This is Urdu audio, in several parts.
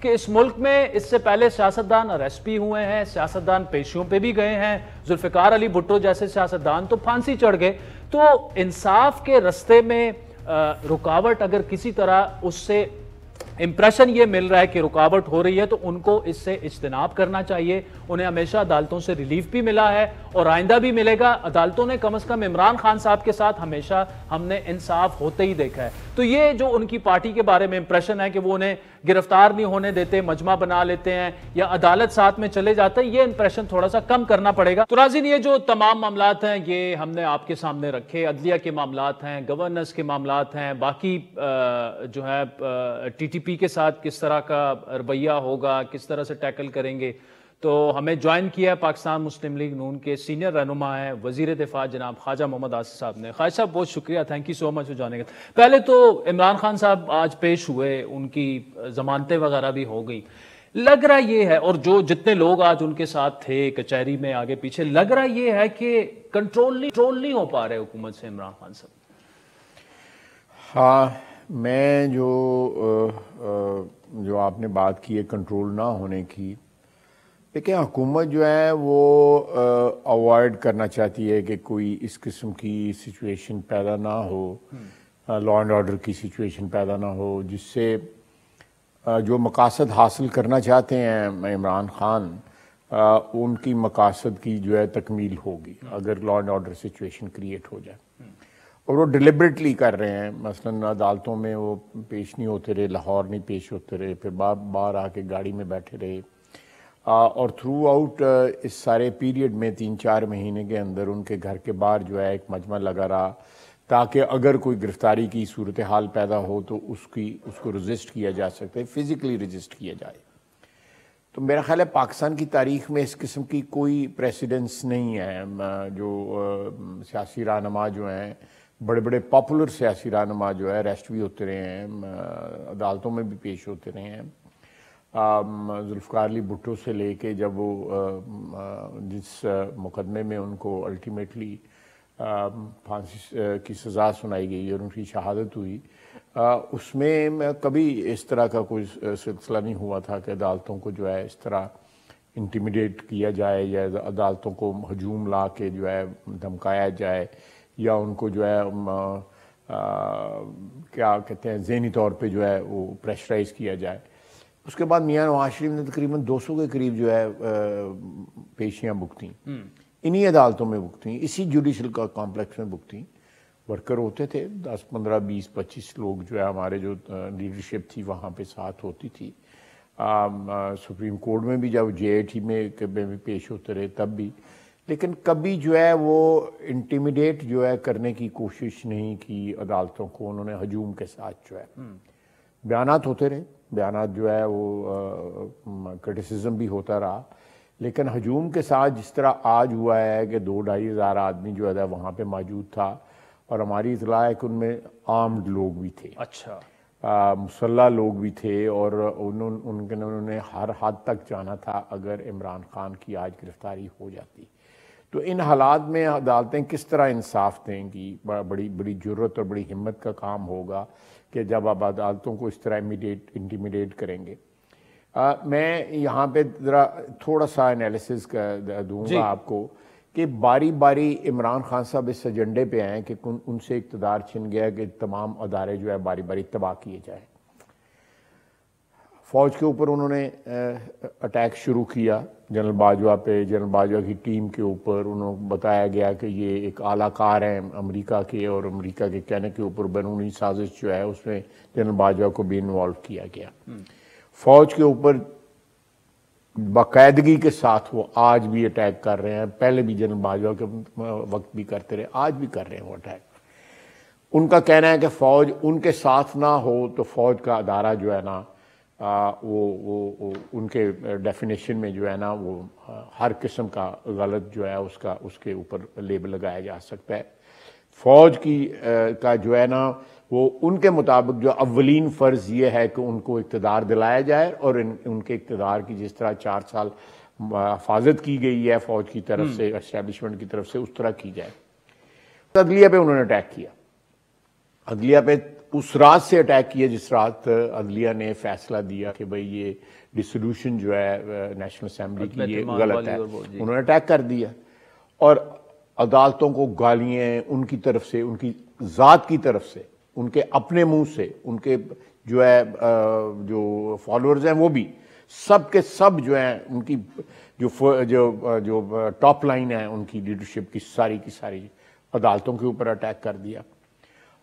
کہ اس ملک میں اس سے پہلے سیاستدان اریسٹ بھی ہوئے ہیں, سیاستدان پیشیوں پہ بھی گئے ہیں, ذوالفقار علی بھٹو جیسے سیاستدان تو پھانسی چڑھ گئے. تو انصاف کے رستے میں رکاوٹ اگر کسی طرح اس سے امپریشن یہ مل رہا ہے کہ رکاوٹ ہو رہی ہے تو ان کو اس سے اجتناب کرنا چاہیے. انہیں ہمیشہ عدالتوں سے ریلیف بھی ملا ہے اور آئندہ بھی ملے گا. عدالتوں نے کم از کم عمران خان صاحب کے ساتھ ہمیشہ ہم نے انصاف ہوتے ہی دیکھا ہے. تو یہ جو ان کی پارٹی کے بارے میں امپریشن ہے کہ وہ انہیں گرفتار نہیں ہونے دیتے, مجمع بنا لیتے ہیں یا عدالت ساتھ میں چلے جاتے ہیں, یہ امپریشن تھوڑا سا کم کرنا پڑے گا. تو ناظرین, یہ جو تمام معاملات ہیں یہ ہم نے آپ کے سامنے رکھے. عدلیہ کے معاملات ہیں, گورننس کے معاملات ہیں, باقی جو ہے ٹی ٹی پی کے ساتھ کس طرح کا رویہ ہوگا, کس طرح سے ٹیکل کریں گے. تو ہمیں جوائن کیا ہے پاکستان مسلم لیگ نون کے سینئر رہنما ہیں وزیر دفاع جناب خواجہ محمد آصف صاحب نے. خواجہ صاحب بہت شکریہ, تھینک یو سو مچ جانے کا. پہلے تو عمران خان صاحب آج پیش ہوئے, ان کی ضمانتیں وغیرہ بھی ہو گئی. لگ رہا یہ ہے, اور جو جتنے لوگ آج ان کے ساتھ تھے کچہری میں آگے پیچھے, لگ رہا یہ ہے کہ کنٹرول نہیں ہو پا رہے حکومت سے عمران خان صاحب. ہاں, میں جو آپ نے بات کی ہے کنٹرول نہ ہونے کی, دیکھیں حکومت جو ہے وہ اوائڈ کرنا چاہتی ہے کہ کوئی اس قسم کی سچویشن پیدا نہ ہو, لا اینڈ آرڈر کی سچویشن پیدا نہ ہو, جس سے جو مقاصد حاصل کرنا چاہتے ہیں عمران خان ان کی مقاصد کی جو ہے تکمیل ہوگی اگر law and order situation create ہو جائے. اور وہ ڈیلیبریٹلی کر رہے ہیں. مثلاً عدالتوں میں وہ پیش نہیں ہوتے رہے, لاہور نہیں پیش ہوتے رہے, پھر باہر آ کے گاڑی میں بیٹھے رہے, اور تھرو آؤٹ اس سارے پیریڈ میں 3-4 مہینے کے اندر ان کے گھر کے باہر جو ہے ایک مجمع لگا رہا تاکہ اگر کوئی گرفتاری کی صورتحال پیدا ہو تو اس کو رجسٹ کیا جا سکتا ہے, فزیکلی رجسٹ کیا جائے. تو میرا خیال ہے پاکستان کی تاریخ میں اس قسم کی کوئی پریسیڈنس نہیں ہے. جو سیاسی رہنما جو ہیں, بڑے بڑے پاپولر سیاسی رہنما جو ہے اریسٹ بھی ہوتے رہے ہیں, عدالتوں میں بھی پیش ہوتے رہے ہیں. ذوالفقار علی بھٹو سے لے کے جب وہ جس مقدمے میں ان کو الٹیمیٹلی پھانسی کی سزا سنائی گئی اور ان کی شہادت ہوئی, اس میں کبھی اس طرح کا کوئی سلسلہ نہیں ہوا تھا کہ عدالتوں کو جو ہے اس طرح انٹیمیڈیٹ کیا جائے یا عدالتوں کو ہجوم لا کے جو ہے دھمکایا جائے یا ان کو جو ہے کیا کہتے ہیں ذہنی طور پہ جو ہے وہ پریشرائز کیا جائے. اس کے بعد میاں نواز شریف نے تقریباً 200 کے قریب جو ہے پیشیاں بکتیں, انہی عدالتوں میں بکتیں, اسی جوڈیشل کمپلیکس میں بکتیں. ورکر ہوتے تھے 10, 15, 20, 25 لوگ جو ہے ہمارے جو لیڈرشپ تھی وہاں پہ ساتھ ہوتی تھی. سپریم کورٹ میں بھی جب جے اے ٹی میں بھی پیش ہوتے رہے تب بھی, لیکن کبھی جو ہے وہ انٹیمیڈیٹ جو ہے کرنے کی کوشش نہیں کی عدالتوں کو. انہوں نے ہجوم کے ساتھ جو ہے بیانات ہوتے رہے, بیانات جو ہے وہ کرٹیسزم بھی ہوتا رہا, لیکن ہجوم کے ساتھ جس طرح آج ہوا ہے کہ 2-2.5 ہزار آدمی جو ہے وہاں پہ موجود تھا, اور ہماری اطلاع ہے کہ ان میں آرمڈ لوگ بھی تھے, اچھا مسلح لوگ بھی تھے, اور انہوں نے ہر حد تک جانا تھا اگر عمران خان کی آج گرفتاری ہو جاتی. تو ان حالات میں عدالتیں کس طرح انصاف دیں گی؟ بڑی جرت اور بڑی ہمت کا کام ہوگا کہ جب آپ عدالتوں کو اس طرح انٹیمیڈیٹ کریں گے. میں یہاں پہ ذرا تھوڑا سا انالیسز دوں گا آپ کو کہ باری باری عمران خان صاحب اس ایجنڈے پہ آئیں کہ ان سے اقتدار چھن گیا کہ تمام ادارے جو ہے باری باری تباہ کیے جائیں. فوج کے اوپر انہوں نے اٹیک شروع کیا, جنرل باجوہ پہ, جنرل باجوہ کی ٹیم کے اوپر. انہوں بتایا گیا کہ یہ ایک اعلیٰ کار ہیں امریکہ کے, اور امریکہ کے کہنے کے اوپر بیرونی سازش جو ہے اس میں جنرل باجوہ کو بھی انوالو کیا گیا. فوج کے اوپر باقاعدگی کے ساتھ وہ آج بھی اٹیک کر رہے ہیں, پہلے بھی جنرل باجوہ کے وقت بھی کرتے رہے, آج بھی کر رہے ہیں وہ اٹیک. ان کا کہنا ہے کہ فوج ان کے ساتھ نہ ہو تو فوج کا ادارہ جو ہے نا وہ ان کے ڈیفینیشن میں جو ہے نا وہ ہر قسم کا غلط جو ہے اس کے اوپر لیبل لگایا جا سکتا ہے. فوج کا جو ہے نا وہ ان کے مطابق جو اولین فرض یہ ہے کہ ان کو اقتدار دلایا جائے, اور ان کے اقتدار کی جس طرح 4 سال حفاظت کی گئی ہے فوج کی طرف سے, اسٹیبلشمنٹ کی طرف سے, اس طرح کی جائے. عدلیہ پہ انہوں نے اٹیک کیا. عدلیہ پہ اس رات سے اٹیک کیا جس رات عدلیہ نے فیصلہ دیا کہ بھئی یہ ڈسولوشن جو ہے نیشنل اسمبلی کی یہ غلط ہے، انہوں نے اٹیک کر دیا اور عدالتوں کو گالیاں ان کی طرف سے، ان کی ذات کی طرف سے، ان کے اپنے منہ سے، ان کے جو ہے جو فالوورز ہیں وہ بھی سب کے سب جو ہیں ان کی جو ٹاپ لائن ہے ان کی لیڈرشپ کی ساری عدالتوں کے اوپر اٹیک کر دیا۔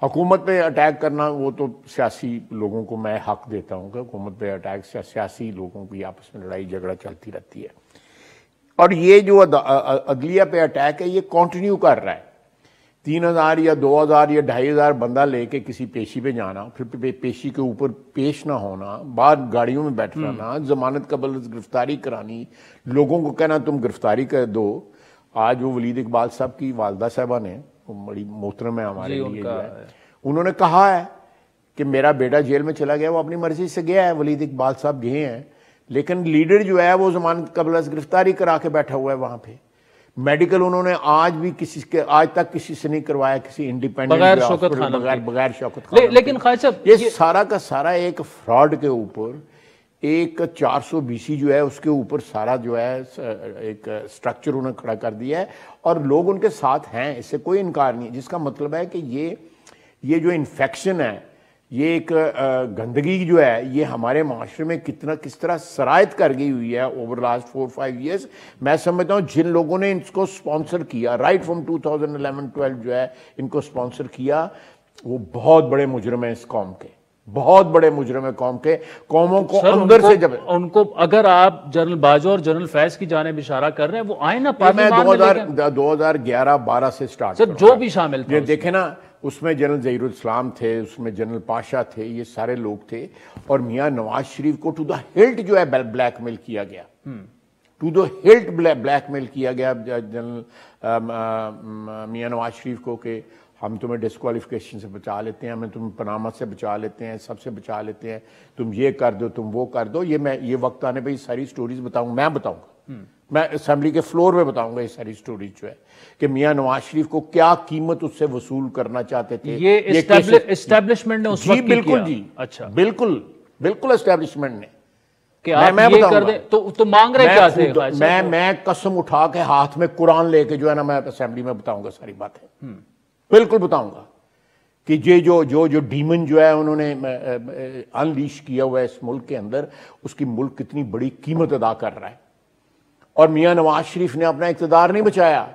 حکومت پہ اٹیک کرنا وہ تو سیاسی لوگوں کو میں حق دیتا ہوں کہ حکومت پہ اٹیک سیاسی لوگوں کی آپس میں لڑائی جھگڑا چلتی رہتی ہے، اور یہ جو عدلیہ پہ اٹیک ہے یہ کنٹینیو کر رہا ہے۔ 3000 یا 2000 یا 2500 بندہ لے کے کسی پیشی پہ جانا، پھر پیشی کے اوپر پیش نہ ہونا، بعد گاڑیوں میں بیٹھنا نا، ضمانت قبل گرفتاری کرانی، لوگوں کو کہنا تم گرفتاری کر دو۔ آج وہ ولید اقبال صاحب کی والدہ صاحبہ نے، بڑی محترم ہے ہمارے لیے جو ہے، انہوں نے کہا ہے کہ میرا بیٹا جیل میں چلا گیا، وہ اپنی مرضی سے گیا ہے، ولید اقبال صاحب گئے ہیں، لیکن لیڈر جو ہے وہ ضمانت قبل گرفتاری کرا کے بیٹھا ہوا ہے وہاں پہ۔ میڈیکل انہوں نے آج تک کسی سے نہیں کروایا، کسی انڈیپینڈنٹ بغیر شوکت خانہ۔ لیکن خواجہ صاحب یہ سارا کا سارا ایک فراڈ کے اوپر، ایک 420 جو ہے اس کے اوپر سارا جو ہے ایک سٹرکچر انہوں نے کھڑا کر دیا ہے، اور لوگ ان کے ساتھ ہیں، اس سے کوئی انکار نہیں، جس کا مطلب ہے کہ یہ جو انفیکشن ہے، یہ ایک گندگی جو ہے یہ ہمارے معاشرے میں کس طرح سرایت کر گئی ہوئی ہے اوور لاسٹ 4-5 ایئرس۔ میں سمجھتا ہوں جن لوگوں نے ان کو سپانسر کیا رائٹ فرام 2011-12 جو ہے ان کو سپانسر کیا، وہ بہت بڑے مجرم ہیں اس قوم کے، بہت بڑے مجرم ہیں قوم کے۔ قوموں کو اندر سے جب ان کو اگر آپ جنرل باجوہ اور جنرل فیض کی جانب اشارہ کر رہے ہیں، وہ آئے نا پارلیمان میں 2011-12 سے سٹارٹ سر جو بھی شامل تھے، دیکھیں نا، اس میں جنرل ظہیر الاسلام تھے، اس میں جنرل پاشا تھے، یہ سارے لوگ تھے، اور میاں نواز شریف کو ٹو دا ہلٹ جو ہے بلیک میل کیا گیا، ٹو دا ہلٹ بلیک میل کیا گیا جنرل میاں نواز شریف کو کہ ہم تمہیں ڈسکوالیفیکیشن سے بچا لیتے ہیں، ہمیں تم پناما سے بچا لیتے ہیں، سب سے بچا لیتے ہیں، تم یہ کر دو، تم وہ کر دو۔ یہ وقت آنے پہ یہ ساری سٹوریز میں بتاؤں گا، میں اسمبلی کے فلور پہ بتاؤں گا یہ ساری سٹوریز جو ہے کہ میاں نواز شریف کو کیا قیمت اس سے وصول کرنا چاہتے تھے۔ یہ اسٹیبلشمنٹ نے اس وقت جی بالکل جی، اچھا بالکل اسٹیبلشمنٹ نے کہ آپ یہ کر دیں تو مانگ رہے کیا تھے؟ میں قسم اٹھا کے ہاتھ میں قرآن لے کے جو ہے نا میں اسمبلی میں بتاؤں گا ساری باتیں، بالکل بتاؤں گا کہ یہ جو ڈیمن جو ہے انہوں نے انلیش کیا ہوا ہے اس ملک کے اندر، اس کی ملک کتنی بڑی قیمت ادا کر رہا ہے۔ اور میاں نواز شریف نے اپنا اقتدار نہیں بچایا،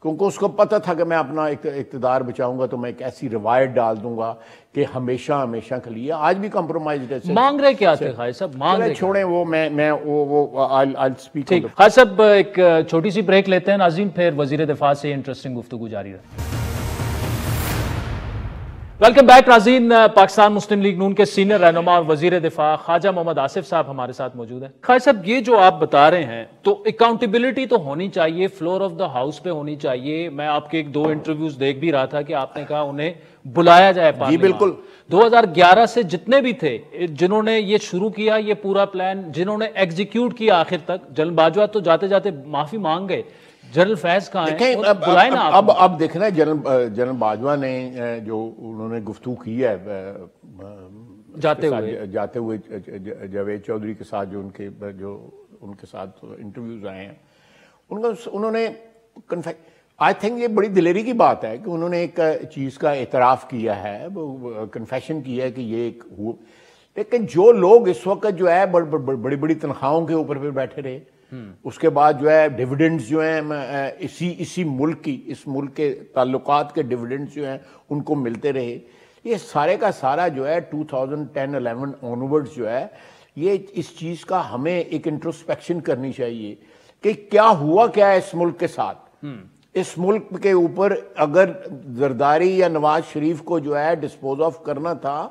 کیونکہ اس کو پتہ تھا کہ میں اپنا اقتدار بچاؤں گا تو میں ایک ایسی روایت ڈال دوں گا کہ ہمیشہ کے لیے۔ آج بھی کمپرومائز ہے۔ مانگ رہے کیا تھے خواجہ صاحب؟ مانگ رہے چھوڑیں وہ، میں وہ I'll speak۔ ٹھیک، خواجہ صاحب ایک چھوٹی سی بریک لیتے ہیں ناظرین، پھر وزیر دفاع سے انٹرسٹنگ گفتگو جاری رہے۔ ویلکم بیک ناظرین، پاکستان مسلم لیگ نون کے سینئر رہنما اور وزیر دفاع خواجہ محمد آصف صاحب ہمارے ساتھ موجود ہیں۔ خواجہ صاحب یہ جو آپ بتا رہے ہیں تو اکاؤنٹیبلٹی تو ہونی چاہیے، فلور آف دا ہاؤس پہ ہونی چاہیے۔ میں آپ کے 1-2 انٹرویوز دیکھ بھی رہا تھا کہ آپ نے کہا انہیں بلایا جائے پارلیمان۔ جی بالکل۔ 2011 سے جتنے بھی تھے جنہوں نے یہ شروع کیا یہ پورا پلان، جنہوں نے ایگزیکیوٹ کیا آخر تک، جنرل باجوہ تو جاتے جاتے معافی مانگ گئے، جنرل فیض کہاں ہیں؟ بلائے نا آپ۔ اب دیکھنا جنرل باجوہ نے جو انہوں نے گفتگو کی ہے جاتے ہوئے جاوید چودھری کے ساتھ، جو ان کے ساتھ انٹرویوز آئے ہیں، انہوں نے آئی تھنک یہ بڑی دلیری کی بات ہے کہ انہوں نے ایک چیز کا اعتراف کیا ہے، کنفیشن کیا ہے کہ یہ ایک ہو، لیکن جو لوگ اس وقت جو ہے بڑی بڑی تنخواہوں کے اوپر پھر بیٹھے رہے، اس کے بعد جو ہے ڈیویڈنڈز جو ہیں اسی ملک کی، اس ملک کے تعلقات کے ڈیویڈنڈز جو ہیں ان کو ملتے رہے، یہ سارے کا سارا جو ہے 2010-11 آنورڈز جو ہے یہ اس چیز کا ہمیں ایک انٹروسپیکشن کرنی چاہیے کہ کیا ہوا کیا ہے اس ملک کے ساتھ۔ اس ملک کے اوپر اگر زرداری یا نواز شریف کو جو ہے ڈسپوز آف کرنا تھا،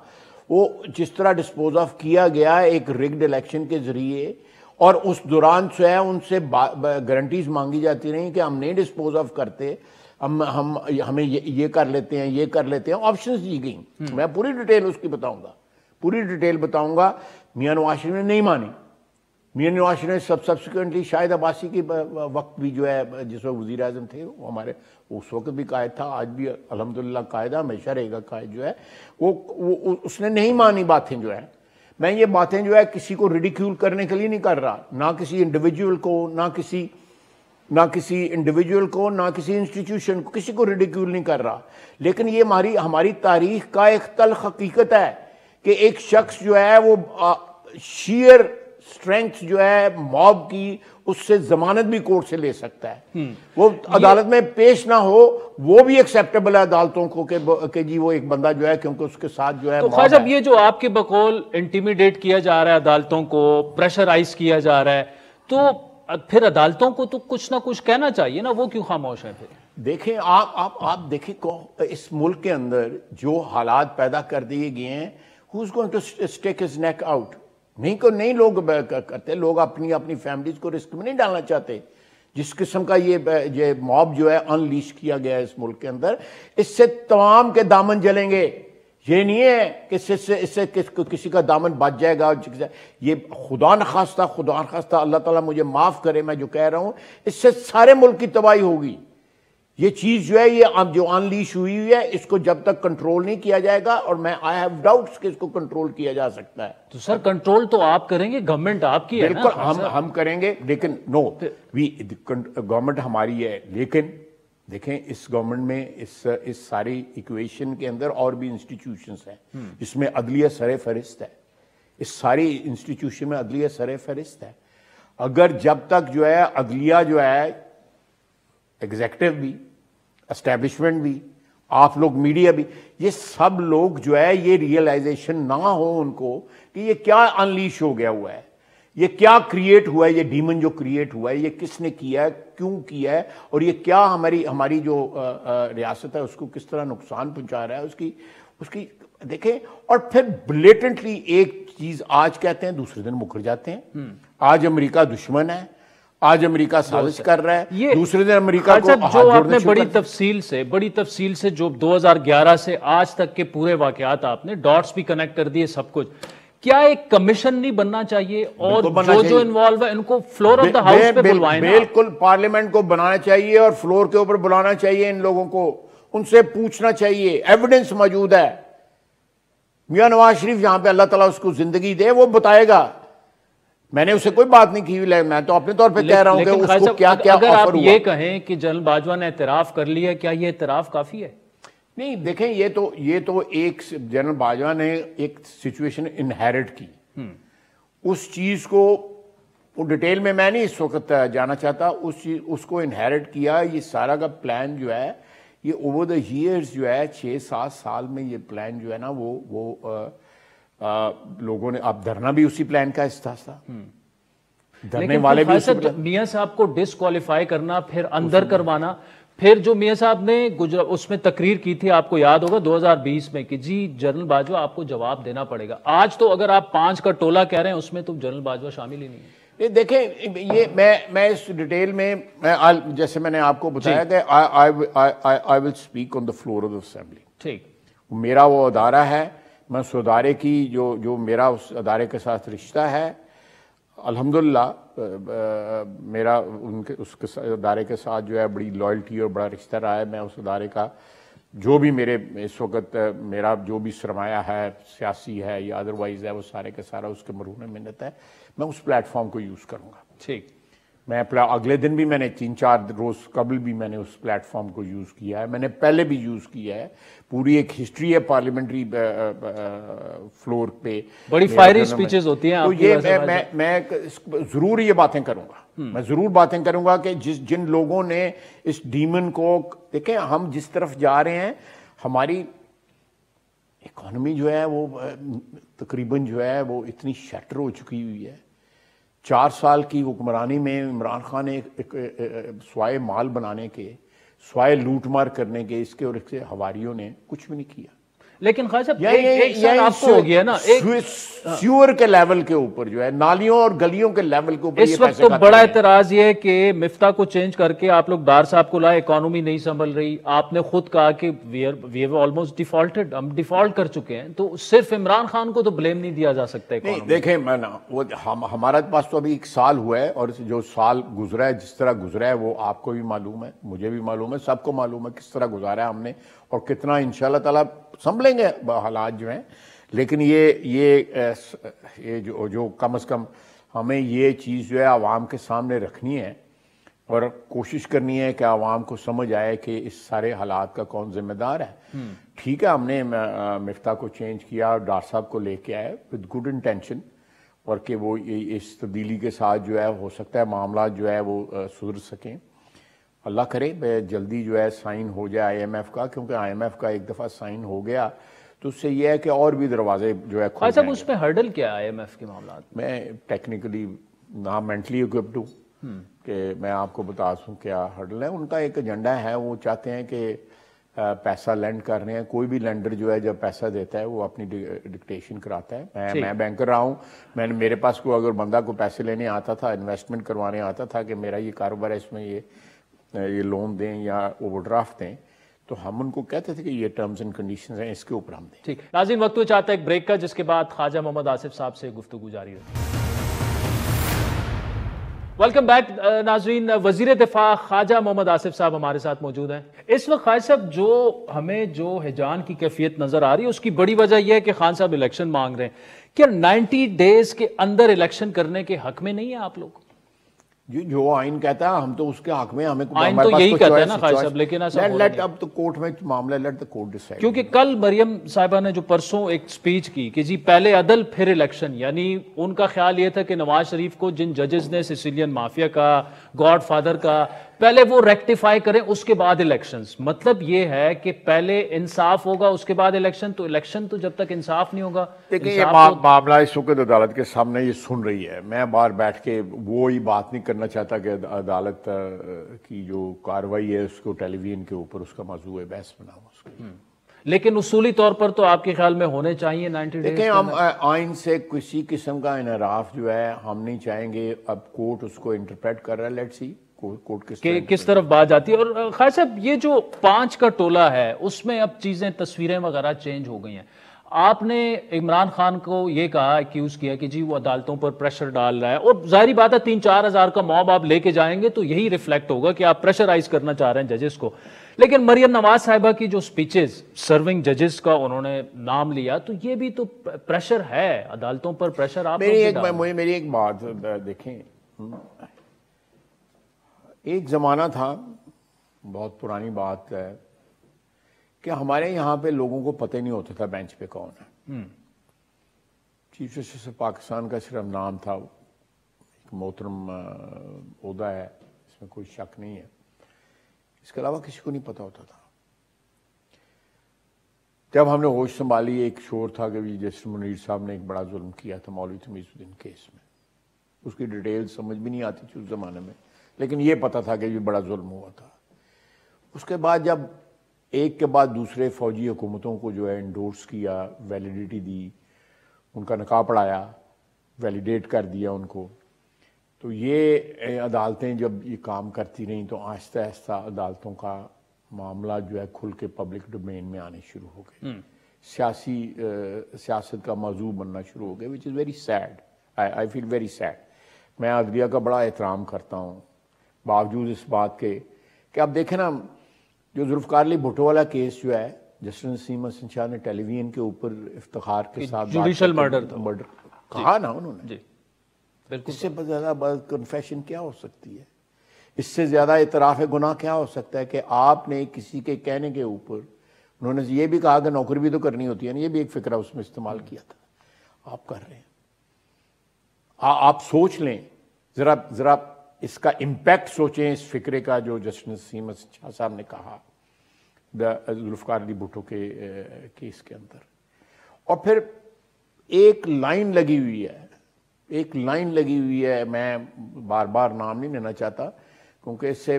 وہ جس طرح ڈسپوز آف کیا گیا ایک ریگڈ الیکشن کے ذریعے، اور اس دوران جو ہے ان سے گارنٹیز مانگی جاتی رہیں کہ ہم نہیں ڈسپوز آف کرتے، ہمیں یہ کر لیتے ہیں، یہ کر لیتے ہیں، آپشنز دی گئیں۔ میں پوری ڈیٹیل اس کی بتاؤں گا، پوری ڈیٹیل بتاؤں گا۔ میاں نواز شریف نے نہیں مانی، میاں نواز شریف نے سبسیکوینٹلی شاہد عباسی کے وقت بھی جو ہے جس وقت وزیر اعظم تھے وہ ہمارے اس وقت بھی قائد تھا, آج بھی الحمدللہ قائد ہے, ہمیشہ رہے گا قائد جو ہے. وہ اس نے نہیں مانی باتیں جو ہیں. میں یہ باتیں جو ہے کسی کو ریڈیکیول کرنے کے لیے نہیں کر رہا, نہ کسی انڈیویجول کو, نہ کسی انڈیویجول کو, نہ کسی انسٹیٹیوشن کو, کسی کو ریڈیکیول نہیں کر رہا. لیکن یہ ہماری تاریخ کا ایک تلخ حقیقت ہے کہ ایک شخص جو ہے وہ شیئر اسٹرینگتھ جو ہے موب کی, اس سے ضمانت بھی کورٹ سے لے سکتا ہے. وہ عدالت میں پیش نہ ہو وہ بھی ایکسیپٹیبل ہے عدالتوں کو کہ جی وہ ایک بندہ جو ہے کیونکہ اس کے ساتھ جو ہے. تو خواجہ صاحب یہ جو آپ کے بقول انٹیمیڈیٹ کیا جا رہا ہے عدالتوں کو, پریشرائز کیا جا رہا ہے, تو پھر عدالتوں کو تو کچھ نہ کچھ کہنا چاہیے نا, وہ کیوں خاموش ہیں پھر؟ دیکھیں آپ دیکھیں اس ملک کے اندر جو حالات پیدا کر دیے گئے ہیں, who's going to stick his neck out؟ نہیں لوگ کرتے, لوگ اپنی فیملیز کو رسک میں نہیں ڈالنا چاہتے. جس قسم کا یہ موب جو ہے انلیش کیا گیا ہے اس ملک کے اندر, اس سے تمام کے دامن جلیں گے. یہ نہیں ہے کہ اس سے کسی کا دامن بچ جائے گا. یہ خدا نخواستہ اللہ تعالیٰ مجھے معاف کرے میں جو کہہ رہا ہوں, اس سے سارے ملک کی تباہی ہوگی. یہ چیز جو ہے یہ جو انلیش ہوئی ہے, اس کو جب تک کنٹرول نہیں کیا جائے گا, اور میں آئی ہیو ڈاؤٹس کہ اس کو کنٹرول کیا جا سکتا ہے. تو سر کنٹرول تو آپ کریں گے, گورنمنٹ آپ کی ہے نا. بالکل ہم کریں گے, لیکن گورنمنٹ ہماری ہے, لیکن دیکھیں اس گورنمنٹ میں اس ساری ایکویشن کے اندر اور بھی انسٹیٹیوشنز ہیں جس میں عدلیہ سر فہرست ہے. اس ساری انسٹیٹیوشن میں عدلیہ سر فہرست ہے. اگر جب تک جو ہے عدلیہ جو ہے, ایگزیکٹو بھی, اسٹیبلشمنٹ بھی, آپ لوگ میڈیا بھی, یہ سب لوگ جو ہے یہ ریئلائزیشن نہ ہو ان کو کہ یہ کیا انلیش ہو گیا ہوا ہے, یہ کیا کریٹ ہوا ہے, یہ ڈیمن جو کریٹ ہوا ہے یہ کس نے کیا ہے, کیوں کیا ہے, اور یہ کیا ہماری جو ریاست ہے اس کو کس طرح نقصان پہنچا رہا ہے اس کی دیکھیں. اور پھر بلیٹنٹلی ایک چیز آج کہتے ہیں دوسرے دن مکر جاتے ہیں. آج امریکہ دشمن ہے, آج امریکہ سازش کر رہا ہے, دوسرے دن امریکہ کو جو آپ نے بڑی تفصیل سے جو 2011 سے آج تک کے پورے واقعات آپ نے ڈاٹس بھی کنیکٹ کر دیے سب کچھ, کیا ایک کمیشن نہیں بننا چاہیے اور جو انوالو ہے ان کو فلور آف دا ہاؤس پہ بلوائیں؟ بالکل پارلیمنٹ کو بنانا چاہیے اور فلور کے اوپر بلانا چاہیے ان لوگوں کو, ان سے پوچھنا چاہیے. ایویڈنس موجود ہے. میاں نواز شریف جہاں پہ اللہ تعالیٰ اس کو زندگی دے وہ بتائے گا. میں نے اسے کوئی بات نہیں کی, میں تو اپنے طور پہ کہہ رہا ہوں کہ اس کو کیا اگر آپ یہ کہیں کہ جنرل باجوہ نے اعتراف کر لیا, کیا یہ اعتراف کافی ہے؟ نہیں دیکھیں, یہ تو ایک جنرل باجوہ نے ایک سچویشن انہیرٹ کی. اس چیز کو ڈیٹیل میں نہیں اس وقت جانا چاہتا. اس کو انہیرٹ کیا. یہ سارا کا پلان جو ہے یہ اوور دا ایئرز جو ہے 6-7 سال میں یہ پلان جو ہے نا وہ لوگوں نے, اب دھرنا بھی اسی پلان کا حصہ تھا. دھرنے والے بھی اسی پلان. میاں صاحب کو ڈسکوالیفائی کرنا, پھر اندر کروانا, پھر جو میاں صاحب نے اس میں تقریر کی تھی آپ کو یاد ہوگا 2020 میں کہ جی جنرل باجوہ آپ کو جواب دینا پڑے گا. آج تو اگر آپ 5 کا ٹولہ کہہ رہے ہیں اس میں تو جنرل باجوہ شامل ہی نہیں ہے. دیکھیں یہ میں اس ڈیٹیل میں جیسے میں نے آپ کو بتایا کہ I will speak on the floor of the assembly. ٹھیک, میرا وہ ادارہ ہے, میں اس ادارے کی جو میرا اس ادارے کے ساتھ رشتہ ہے, الحمدللہ میرا اس ادارے کے ساتھ جو ہے بڑی لائلٹی اور بڑا رشتہ رہا ہے. میں اس ادارے کا جو بھی میرے اس وقت میرا جو بھی سرمایہ ہے, سیاسی ہے یا ادروائز ہے, وہ سارے کا سارا اس کے مرہون منت ہے. میں اس پلیٹ فارم کو یوز کروں گا. ٹھیک, میں اگلے دن بھی میں نے 3-4 روز قبل بھی میں نے اس پلیٹ فارم کو یوز کیا ہے. میں نے پہلے بھی یوز کیا ہے. پوری ایک ہسٹری ہے پارلیمنٹری فلور پہ, بڑی فائری سپیچز ہوتی ہیں. تو یہ میں ضرور یہ باتیں کروں گا. میں ضرور باتیں کروں گا کہ جن لوگوں نے اس ڈیمن کو, دیکھیں ہم جس طرف جا رہے ہیں, ہماری اکانومی جو ہے وہ تقریباً جو ہے وہ اتنی شٹر ہو چکی ہوئی ہے. 4 سال کی حکمرانی میں عمران خان نے سوائے مال بنانے کے, سوائے لوٹ مار کرنے کے, اس کے اور اس کے حواریوں نے کچھ بھی نہیں کیا. لیکن خواجہ صاحب ایک سال آپ کو ہو گیا نا سیور کے لیول کے اوپر جو ہے نالیوں اور گلیوں کے لیول کے اوپر اس وقت تو بڑا اعتراض یہ ہے کہ مفتاح کو چینج کر کے آپ لوگ ڈار صاحب کو لائے، اکانومی نہیں سنبھل رہی، آپ نے خود کہا کہ وی ہیو آلموسٹ ڈیفالٹڈ، ہم ڈیفالٹ کر چکے ہیں، تو صرف عمران خان کو تو بلیم نہیں دیا جا سکتا نہیں دیکھیں میں نا وہ ہمارا پاس تو ابھی 1 سال ہوا ہے، اور جو سال گزرا ہے جس طرح گزرا ہے وہ آپ کو بھی معلوم ہے، مجھے بھی معلوم ہے، سب کو معلوم ہے کس طرح گزارا ہے ہم نے اور کتنا انشاءاللہ تعالیٰ سنبھلیں گے حالات جو ہیں. لیکن یہ جو کم از کم ہمیں یہ چیز جو ہے عوام کے سامنے رکھنی ہے اور کوشش کرنی ہے کہ عوام کو سمجھ آئے کہ اس سارے حالات کا کون ذمہ دار ہے. ٹھیک ہے ہم نے مفتاح کو چینج کیا اور ڈار صاحب کو لے کے آئے وتھ گڈ انٹینشن، اور کہ وہ اس تبدیلی کے ساتھ جو ہے ہو سکتا ہے معاملات جو ہے وہ سدھر سکیں. اللہ کرے جلدی جو ہے سائن ہو جائے آئی ایم ایف کا، کیونکہ آئی ایم ایف کا ایک دفعہ سائن ہو گیا تو اس سے یہ ہے کہ اور بھی دروازے جو ہے کھل جائیں گے. اس میں ہرڈل کیا ہے آئی ایم ایف کے معاملات میں ٹیکنیکلی نہ مینٹلی اکوپڈ ہوں کہ میں آپ کو بتا سوں کیا ہرڈل ہے. ان کا ایک ایجنڈا ہے، وہ چاہتے ہیں کہ پیسہ لینڈ کر رہے ہیں، کوئی بھی لینڈر جو ہے جب پیسہ دیتا ہے وہ اپنی ڈکٹیشن کراتا ہے. میں بینکر رہا ہوں، میرے پاس کوئی اگر بندہ کو پیسے لینے آتا تھا، انویسٹمنٹ کروانے آتا تھا کہ میرا یہ کاروبار ہے، اس میں یہ لون دیں یا اوور ڈرافٹ دیں، تو ہم ان کو کہتے تھے کہ یہ ٹرمز اینڈ کنڈیشنز ہیں، اس کے اوپر ہم دیں. ٹھیک ناظرین، وقت چاہتا ہے ایک بریک کا، جس کے بعد خواجہ محمد آصف صاحب سے گفتگو جاری ہوگی. ویلکم بیک ناظرین، وزیر دفاع خواجہ محمد آصف صاحب ہمارے ساتھ موجود ہیں. اس وقت خواجہ صاحب ہمیں جو ہیجان کی کیفیت نظر آ رہی ہے اس کی بڑی وجہ یہ ہے کہ خان صاحب الیکشن مانگ رہے ہیں. کیا 90 ڈیز کے اندر الیکشن کرنے کے حق میں نہیں ہیں آپ لوگ؟ جو آئین کہتا ہے ہم تو اس کے حق میں، ہمیں آئین تو یہی کہتا ہے نا خواجہ صاحب، لیکن اب تو کورٹ میں معاملہ لیٹ دا کورٹ ڈیسائیڈ. کیونکہ کل مریم صاحبہ نے جو پرسوں ایک سپیچ کی کہ جی پہلے عدل پھر الیکشن، یعنی ان کا خیال یہ تھا کہ نواز شریف کو جن ججز نے سیسیلین مافیا کا، گاڈ فادر کا، پہلے وہ ریکٹیفائی کریں اس کے بعد الیکشنز. مطلب یہ ہے کہ پہلے انصاف ہوگا اس کے بعد الیکشن، تو الیکشن تو جب تک انصاف نہیں ہوگا. دیکھیں یہ معاملہ اس وقت عدالت کے سامنے یہ سن رہی ہے. میں باہر بیٹھ کے وہی بات نہیں کرنا چاہتا کہ عدالت کی جو کاروائی ہے اس کو ٹیلی ویژن کے اوپر اس کا موضوع ہے بحث بناؤ اس کو. لیکن اصولی طور پر تو آپ کے خیال میں ہونے چاہیے 90 ڈیز. دیکھیں ہم آئین سے کسی قسم کا انحراف جو ہے ہم نہیں چاہیں گے. اب کورٹ اس کو انٹرپریٹ کر رہا ہے، لیٹس سی کورٹ کس طرف بات جاتی ہے. اور خواجہ صاحب یہ جو 5 کا ٹولہ ہے اس میں اب چیزیں، تصویریں وغیرہ چینج ہو گئی ہیں. آپ نے عمران خان کو یہ کہا، ایکیوز کیا کہ جی وہ عدالتوں پر پریشر ڈال رہا ہے، اور ظاہری بات ہے 3-4 ہزار کا موب آپ لے کے جائیں گے تو یہی ریفلیکٹ ہوگا کہ آپ پریشرائز کرنا چاہ رہے ہیں ججز کو. لیکن مریم نواز صاحبہ کی جو سپیچز سرونگ ججز کا انہوں نے نام لیا، تو یہ بھی تو پریشر ہے عدالتوں پر، پریشر آپ میری ایک بات دیکھیں، ایک زمانہ تھا، بہت پرانی بات ہے، کہ ہمارے یہاں پہ لوگوں کو پتہ نہیں ہوتا تھا بینچ پہ کون ہے. چیف جسٹس آف پاکستان کا صرف نام تھا، ایک محترم عہدہ ہے، اس میں کوئی شک نہیں ہے، اس کے علاوہ کسی کو نہیں پتہ ہوتا تھا. جب ہم نے ہوش سنبھالی ایک شور تھا کہ جسٹس منیر صاحب نے ایک بڑا ظلم کیا تھا مولوی تمیز الدین کیس میں. اس کی ڈیٹیل سمجھ بھی نہیں آتی تھی اس زمانے میں، لیکن یہ پتہ تھا کہ یہ بڑا ظلم ہوا تھا. اس کے بعد جب ایک کے بعد دوسرے فوجی حکومتوں کو جو ہے انڈورس کیا، ویلیڈیٹی دی، ان کا نقاب پڑھایا، ویلیڈیٹ کر دیا ان کو، تو یہ عدالتیں جب یہ کام کرتی رہیں تو آہستہ آہستہ عدالتوں کا معاملہ جو ہے کھل کے پبلک ڈومین میں آنے شروع ہو گئے، سیاست کا موضوع بننا شروع ہو گئے، which is very sad. I feel very sad. میں عدلیہ کا بڑا احترام کرتا ہوں، باوجود اس بات کے کہ آپ دیکھیں نا، جو ذوالفقار علی بھٹو والا کیس جو ہے، جسٹس نسیم حسن شاہ نے ٹیلی ویژن کے اوپر افتخار کے ساتھ جوڈیشل مرڈر کہا نا انہوں نے. اس سے زیادہ کنفیشن کیا ہو سکتی ہے؟ اس سے زیادہ اعتراف گناہ کیا ہو سکتا ہے کہ آپ نے کسی کے کہنے کے اوپر، انہوں نے یہ بھی کہا کہ نوکری بھی تو کرنی ہوتی ہے نا، یہ بھی ایک فکرہ اس میں استعمال کیا تھا. آپ کر رہے ہیں، آپ سوچ لیں ذرا اس کا امپیکٹ سوچیں اس فکرے کا جو جسٹس نسیم حسن شاہ صاحب نے کہا ذوالفقار علی بھٹو کے کیس کے اندر. اور پھر ایک لائن لگی ہوئی ہے، میں بار بار نام نہیں لینا چاہتا کیونکہ اس سے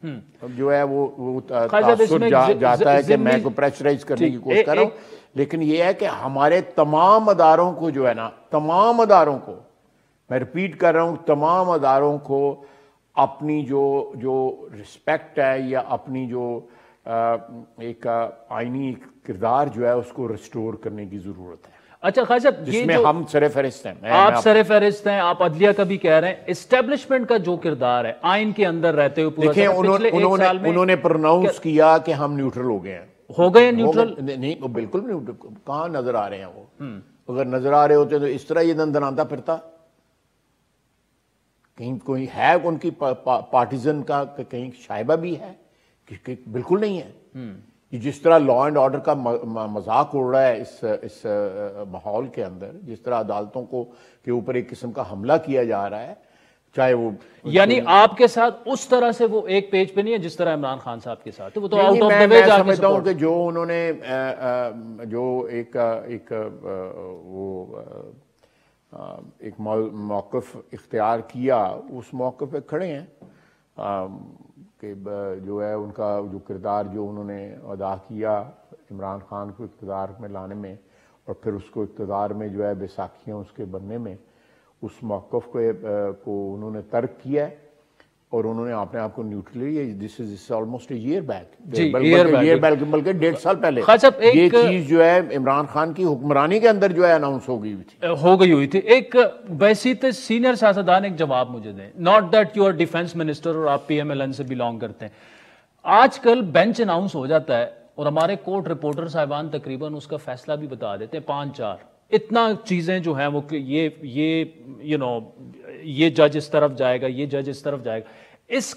اب جو ہے وہ تاثر جاتا ہے کہ میں کو پریشرائز کرنے کی کوشش کر رہا ہوں، لیکن یہ ہے کہ ہمارے تمام اداروں کو جو ہے نا، تمام اداروں کو، میں ریپیٹ کر رہا ہوں، تمام اداروں کو اپنی جو رسپیکٹ ہے یا اپنی جو ایک آئینی کردار جو ہے اس کو ریسٹور کرنے کی ضرورت ہے۔ اچھا خواجہ صاحب، جس میں ہم سر فہرست ہیں، آپ سر فہرست ہیں، آپ عدلیہ کا بھی کہہ رہے ہیں، اسٹیبلشمنٹ کا جو کردار ہے آئین کے اندر رہتے ہوئے پورا دیکھیں انہوں نے پروناؤنس کیا کہ ہم نیوٹرل ہو گئے ہیں۔ ہو گئے نیوٹرل؟ نہیں، وہ بالکل نہیں، کہاں نظر آ رہے ہیں وہ؟ اگر نظر آ رہے ہوتے تو اس طرح یہ دندناتا پھرتا؟ کہیں کوئی ہے ان کی پارٹیزن کا کہیں شائبہ بھی ہے؟ بالکل نہیں ہے۔ جس طرح لا اینڈ آرڈر کا مذاق اڑ رہا ہے اس ماحول کے اندر، جس طرح عدالتوں کو کے اوپر ایک قسم کا حملہ کیا جا رہا ہے، چاہے وہ یعنی آپ کے ساتھ اس طرح سے وہ ایک پیج پہ نہیں ہے جس طرح عمران خان صاحب کے ساتھ، وہ تو آؤٹ آف دی وے جا کے سمجھتا ہوں کہ جو انہوں نے جو ایک موقف اختیار کیا، اس موقف پہ کھڑے ہیں کہ جو ہے ان کا جو کردار جو انہوں نے ادا کیا عمران خان کو اقتدار میں لانے میں، اور پھر اس کو اقتدار میں جو ہے بیساکھیاں اس کے بننے میں، اس موقف کو انہوں نے ترک کیا ہے اور انہوں نے اپنے آپ کو neutrally, this is almost a year back, بلکہ 1.5 سال پہلے یہ چیز جو ہے عمران خان کی حکمرانی کے اندر جو ہے اناؤنس ہو گئی ہوئی تھی۔ ایک بیسیت سینئر سیاستدان ایک جواب مجھے دیں، not that you are defence minister اور آپ پی ایم ایل این سے بلانگ کرتے ہیں، آج کل بینچ اناؤنس ہو جاتا ہے اور ہمارے کورٹ رپورٹر صاحبان تقریباً اس کا فیصلہ بھی بتا دیتے ہیں 5-4، اتنا چیزیں جو ہیں وہ کہ یہ جج اس طرف جائے گا، یہ جج اس طرف جائے گا، اس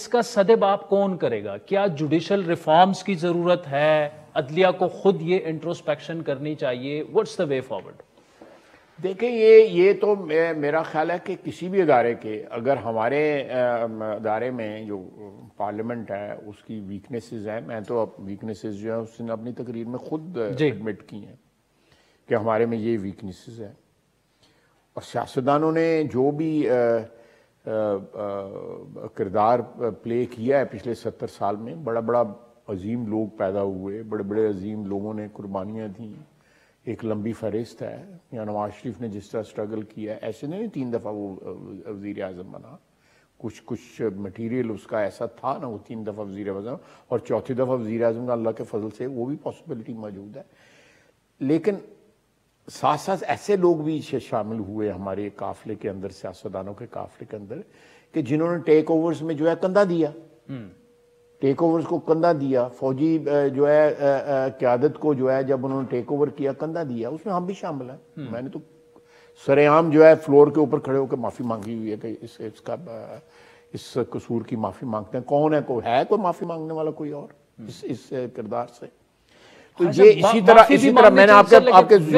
کا سدباب کون کرے گا؟ کیا جوڈیشل ریفارمز کی ضرورت ہے؟ عدلیہ کو خود یہ انٹروسپیکشن کرنی چاہیے؟ What's the way forward? دیکھیں یہ تو میرا خیال ہے کہ کسی بھی ادارے کے، اگر ہمارے ادارے میں جو پارلیمنٹ ہے اس کی ویکنیسز ہیں، میں تو ویکنیسز جو ہیں اس نے اپنی تقریر میں خود ایڈمٹ کی ہیں کہ ہمارے میں یہ ویکنیسز ہیں، اور سیاستدانوں نے جو بھی کردار پلے کیا ہے پچھلے 70 سال میں، بڑا عظیم لوگ پیدا ہوئے، بڑے عظیم لوگوں نے قربانیاں دیں، ایک لمبی فہرست ہے۔ یا نواز شریف نے جس طرح سٹرگل کیا ہے، ایسے نہیں 3 دفعہ وہ وزیر اعظم بنا، کچھ مٹیریل اس کا ایسا تھا نا، وہ 3 دفعہ وزیر اعظم، اور 4تھی دفعہ وزیر اعظم کا اللہ کے فضل سے وہ بھی پاسبلٹی موجود ہے۔ لیکن ساتھ ساتھ ایسے لوگ بھی شامل ہوئے ہمارے قافلے کے اندر، سیاستدانوں کے قافلے کے اندر، کہ جنہوں نے ٹیک اوورز میں جو ہے کندھا دیا، ٹیک اوورز کو کندھا دیا، فوجی جو ہے قیادت کو جو ہے جب انہوں نے ٹیک اوور کیا کندھا دیا، اس میں ہم بھی شامل ہیں۔ میں نے تو سر عام جو ہے فلور کے اوپر کھڑے ہو کے معافی مانگی ہوئی ہے کہ اس قصور کی معافی مانگتے ہیں۔ کون ہے؟ کوئی معافی مانگنے والا کوئی اور اس کردار سے؟ تو یہ اسی طرح میں نے آپ کے اسی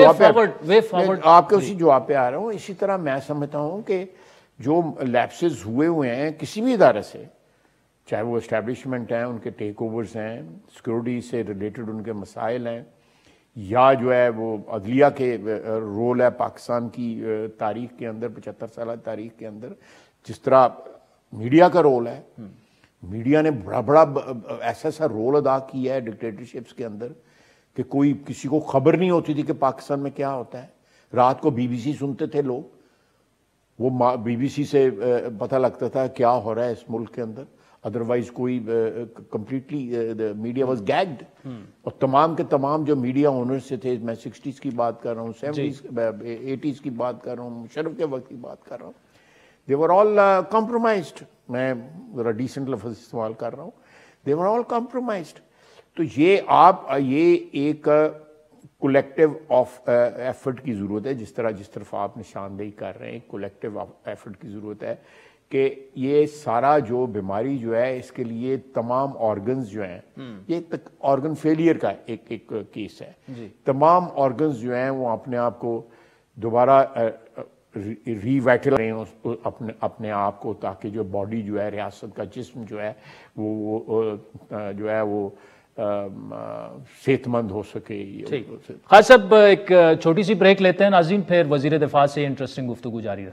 جواب پہ آ رہا ہوں، اسی طرح میں سمجھتا ہوں کہ جو لیپسز ہوئے ہیں کسی بھی ادارے سے، چاہے وہ اسٹیبلشمنٹ ہیں، ان کے ٹیک اوورز ہیں، سیکورٹی سے ریلیٹڈ ان کے مسائل ہیں، یا جو ہے وہ عدلیہ کے رول ہے پاکستان کی تاریخ کے اندر، 75 سالہ تاریخ کے اندر، جس طرح میڈیا کا رول ہے، میڈیا نے بڑا ایسا رول ادا کیا ہے ڈکٹیٹرشپس کے اندر کہ کوئی کسی کو خبر نہیں ہوتی تھی کہ پاکستان میں کیا ہوتا ہے۔ رات کو بی بی سی سنتے تھے لوگ، وہ بی بی سی سے پتہ لگتا تھا کیا ہو رہا ہے اس ملک کے اندر، ادروائز کوئی کمپلیٹلی میڈیا واز گیگڈ۔ اور تمام کے تمام جو میڈیا اونرز سے تھے، میں 60s کی بات کر رہا ہوں، 70s 80s کی بات کر رہا ہوں، مشرف کے وقت کی بات کر رہا ہوں، they were all compromised۔ میں ذرا ڈیسنٹ لفظ استعمال کر رہا ہوں، they were all compromised۔ تو یہ ایک کولیکٹیو آف ایفرٹ کی ضرورت ہے، جس طرف آپ نشاندہی کر رہے ہیں، کولیکٹیو ایفرٹ کی ضرورت ہے کہ یہ سارا جو بیماری جو ہے اس کے لیے تمام آرگنز جو ہیں، یہ آرگن فیلئر کا ایک کیس ہے، تمام آرگنز جو ہیں وہ اپنے آپ کو دوبارہ ری وائٹل رہے ہیں اپنے آپ کو، تاکہ جو باڈی جو ہے، ریاست کا جسم جو ہے وہ صحت مند ہو سکے۔ خاص صاحب ایک چھوٹی سی بریک لیتے ہیں ناظرین، پھر وزیر دفاع سے انٹرسٹنگ گفتگو جاری رہے۔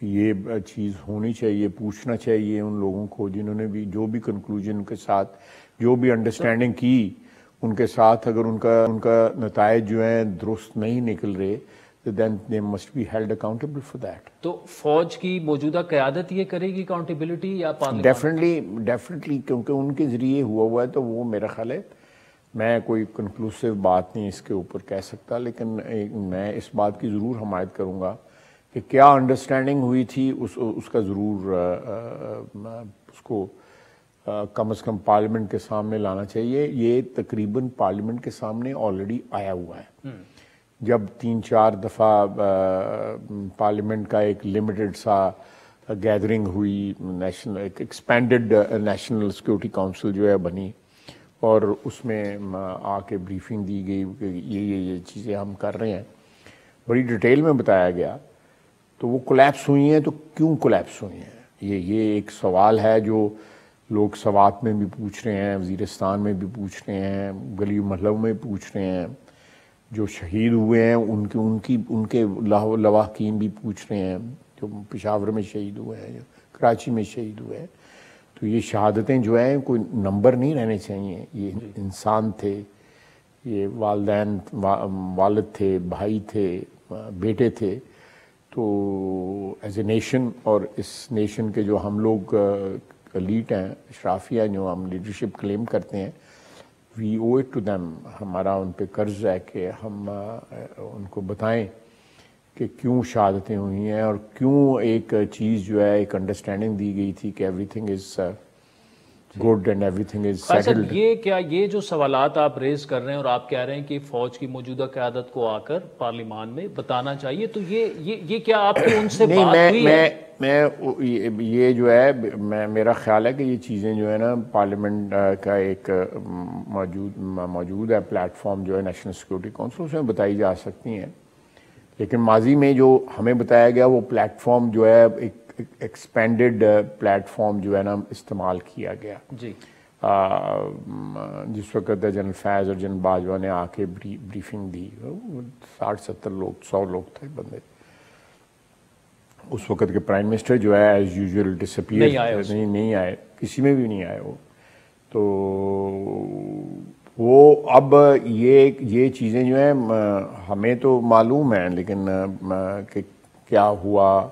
کہ یہ چیز ہونی چاہیے، پوچھنا چاہیے ان لوگوں کو جنہوں نے بھی جو بھی کنکلوژن کے ساتھ جو بھی انڈرسٹینڈنگ کی، ان کے ساتھ اگر ان کا نتائج جو ہیں درست نہیں نکل رہے then they must be held accountable for that. تو فوج کی موجودہ قیادت یہ کرے گی اکاؤنٹیبلٹی یا پارلیمان؟ ڈیفینیٹلی کیونکہ ان کے ذریعے ہوا ہے تو وہ میرا خیال ہے، میں کوئی کنکلوسیو بات نہیں اس کے اوپر کہہ سکتا، لیکن میں اس بات کی ضرور حمایت کروں گا کہ کیا انڈرسٹینڈنگ ہوئی تھی اس کا ضرور اس کو کم از کم پارلیمنٹ کے سامنے لانا چاہیے. یہ تقریباً پارلیمنٹ کے سامنے آلریڈی آیا ہوا ہے. جب 3-4 دفعہ پارلیمنٹ کا ایک لمیٹڈ سا گیدرنگ ہوئی، نیشنل ایک ایکسپینڈڈ نیشنل سیکورٹی کونسل جو ہے بنی، اور اس میں آ کے بریفنگ دی گئی کہ یہ چیزیں ہم کر رہے ہیں، بڑی ڈیٹیل میں بتایا گیا، تو وہ کولیپس ہوئی ہیں. تو کیوں کولیپس ہوئی ہیں؟ یہ ایک سوال ہے جو لوگ سوات میں بھی پوچھ رہے ہیں، وزیرستان میں بھی پوچھ رہے ہیں، گلی محلوں میں پوچھ رہے ہیں، جو شہید ہوئے ہیں ان کے لواحقین بھی پوچھ رہے ہیں، جو پشاور میں شہید ہوئے ہیں، جو کراچی میں شہید ہوئے ہیں. تو یہ شہادتیں جو ہیں کوئی نمبر نہیں رہنے چاہیے. یہ انسان تھے، یہ والدین، والد تھے، بھائی تھے، بیٹے تھے. تو ایز اے نیشن، اور اس نیشن کے جو ہم لوگ لیڈ ہیں، اشرافیہ جو ہم لیڈرشپ کلیم کرتے ہیں، وی او اٹ ٹو دیم، ہمارا ان پہ قرض ہے کہ ہم ان کو بتائیں کہ کیوں شہادتیں ہوئی ہیں، اور کیوں ایک چیز جو ہے ایک انڈرسٹینڈنگ دی گئی تھی کہ every thing is good and every thing is settled. یہ جو سوالات آپ ریز کر رہے ہیں اور آپ کہہ رہے ہیں کہ فوج کی موجودہ قیادت کو آ کر پارلیمان میں بتانا چاہیے، تو یہ کیا آپ کی ان سے بات ہوئی ہے؟ میں یہ جو ہے میرا خیال ہے کہ یہ چیزیں جو ہے نا پارلیمنٹ کا ایک موجود ہے پلیٹ فارم جو ہے نیشنل سیکورٹی کونسل، اس میں بتائی جا سکتی ہیں. لیکن ماضی میں جو ہمیں بتایا گیا وہ پلیٹ فارم جو ہے ایک ایکسپینڈڈ پلیٹ فارم جو ہے نا استعمال کیا گیا. جی. جس وقت جنرل فیض اور جنرل باجوہ نے آ کے بریفنگ دی، 60-70 لوگ، 100 لوگ تھے بندے. اس وقت کے پرائم منسٹر جو ہے ایز یوزول ڈسپیئر نہیں آئے، کسی میں بھی نہیں آئے وہ. تو وہ اب یہ چیزیں جو ہیں ہمیں تو معلوم ہیں، لیکن کہ کیا ہوا،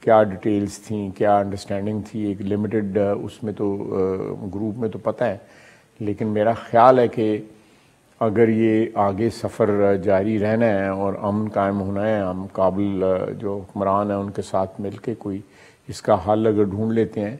کیا ڈیٹیلز تھیں، کیا انڈرسٹینڈنگ تھی، ایک لمیٹڈ اس میں تو گروپ میں تو پتہ ہے. لیکن میرا خیال ہے کہ اگر یہ آگے سفر جاری رہنا ہے اور امن قائم ہونا ہے، ہم کابل جو حکمران ہیں ان کے ساتھ مل کے کوئی اس کا حل اگر ڈھونڈ لیتے ہیں،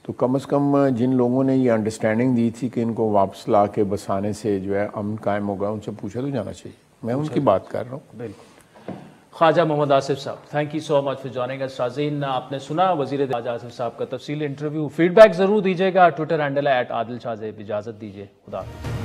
تو کم از کم جن لوگوں نے یہ انڈرسٹینڈنگ دی تھی کہ ان کو واپس لا کے بسانے سے جو ہے امن قائم ہوگا، ان سے پوچھا تو جانا چاہیے. میں ان کی بات کر رہا ہوں. بالکل. خواجہ محمد آصف صاحب، thank you so much for joining us. ناظرین، آپ نے سنا وزیر خواجہ آصف صاحب کا تفصیلی انٹرویو. فیڈ بیک ضرور دیجیے گا. ٹویٹر ہینڈل ہے @عادل شاہ زیب. اجازت دیجیے. خدا حافظ.